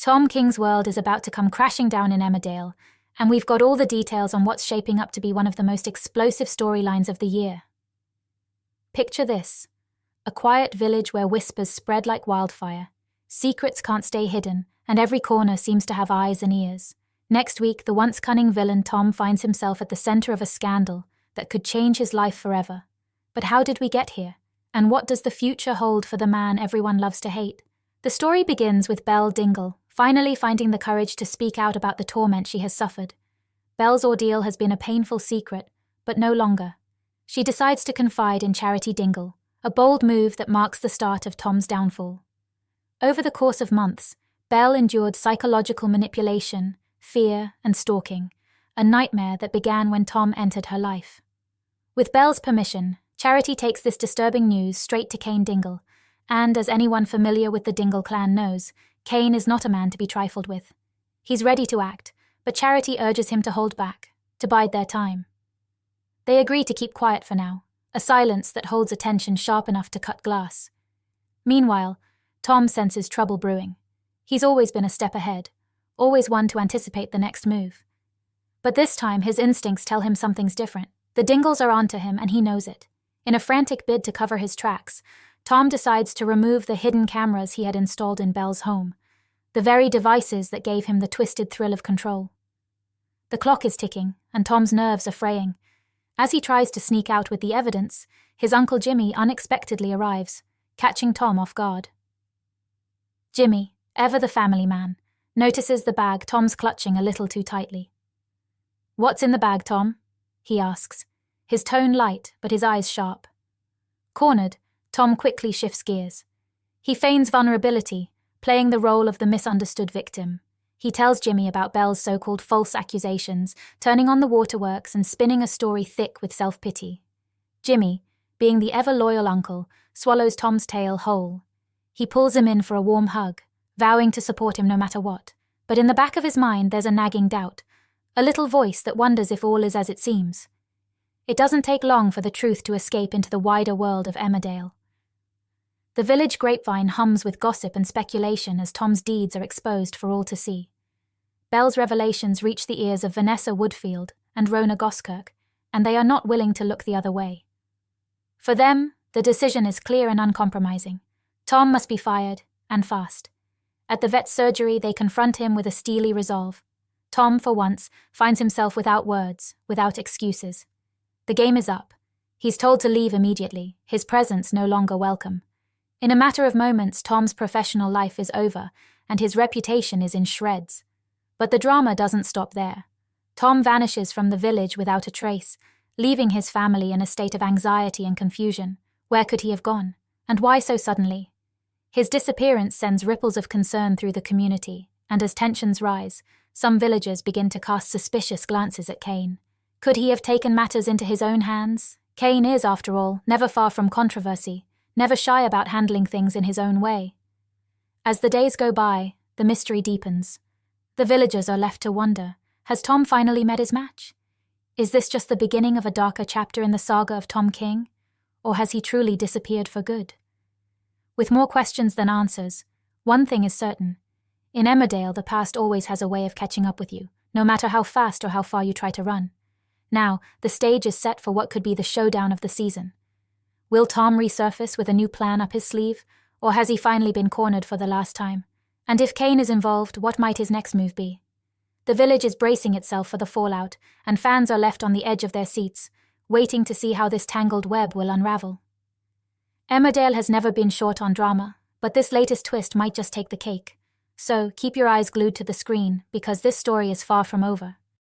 Tom King's world is about to come crashing down in Emmerdale, and we've got all the details on what's shaping up to be one of the most explosive storylines of the year. Picture this: a quiet village where whispers spread like wildfire, secrets can't stay hidden, and every corner seems to have eyes and ears. Next week, the once cunning villain Tom finds himself at the center of a scandal that could change his life forever. But how did we get here? And what does the future hold for the man everyone loves to hate? The story begins with Belle Dingle finally finding the courage to speak out about the torment she has suffered. Belle's ordeal has been a painful secret, but no longer. She decides to confide in Cain Dingle, a bold move that marks the start of Tom's downfall. Over the course of months, Belle endured psychological manipulation, fear, and stalking, a nightmare that began when Tom entered her life. With Belle's permission, Charity takes this disturbing news straight to Cain Dingle, and as anyone familiar with the Dingle clan knows, Cain is not a man to be trifled with. He's ready to act, but Charity urges him to hold back, to bide their time. They agree to keep quiet for now, a silence that holds attention sharp enough to cut glass. Meanwhile, Tom senses trouble brewing. He's always been a step ahead, always one to anticipate the next move. But this time his instincts tell him something's different. The Dingles are onto him and he knows it. In a frantic bid to cover his tracks, Tom decides to remove the hidden cameras he had installed in Belle's home, the very devices that gave him the twisted thrill of control. The clock is ticking, and Tom's nerves are fraying. As he tries to sneak out with the evidence, his Uncle Jimmy unexpectedly arrives, catching Tom off guard. Jimmy, ever the family man, notices the bag Tom's clutching a little too tightly. "What's in the bag, Tom?" he asks, his tone light but his eyes sharp. Cornered, Tom quickly shifts gears. He feigns vulnerability, playing the role of the misunderstood victim. He tells Jimmy about Belle's so-called false accusations, turning on the waterworks and spinning a story thick with self-pity. Jimmy, being the ever-loyal uncle, swallows Tom's tale whole. He pulls him in for a warm hug, vowing to support him no matter what. But in the back of his mind there's a nagging doubt, a little voice that wonders if all is as it seems. It doesn't take long for the truth to escape into the wider world of Emmerdale. The village grapevine hums with gossip and speculation as Tom's deeds are exposed for all to see. Belle's revelations reach the ears of Vanessa Woodfield and Rhona Goskirk, and they are not willing to look the other way. For them, the decision is clear and uncompromising. Tom must be fired, and fast. At the vet's surgery, they confront him with a steely resolve. Tom, for once, finds himself without words, without excuses. The game is up. He's told to leave immediately, his presence no longer welcome. In a matter of moments, Tom's professional life is over, and his reputation is in shreds. But the drama doesn't stop there. Tom vanishes from the village without a trace, leaving his family in a state of anxiety and confusion. Where could he have gone? And why so suddenly? His disappearance sends ripples of concern through the community, and as tensions rise, some villagers begin to cast suspicious glances at Cain. Could he have taken matters into his own hands? Cain is, after all, never far from controversy, never shy about handling things in his own way. As the days go by, the mystery deepens. The villagers are left to wonder, has Tom finally met his match? Is this just the beginning of a darker chapter in the saga of Tom King? Or has he truly disappeared for good? With more questions than answers, one thing is certain. In Emmerdale, the past always has a way of catching up with you, no matter how fast or how far you try to run. Now, the stage is set for what could be the showdown of the season. Will Tom resurface with a new plan up his sleeve, or has he finally been cornered for the last time? And if Cain is involved, what might his next move be? The village is bracing itself for the fallout, and fans are left on the edge of their seats, waiting to see how this tangled web will unravel. Emmerdale has never been short on drama, but this latest twist might just take the cake. So keep your eyes glued to the screen, because this story is far from over.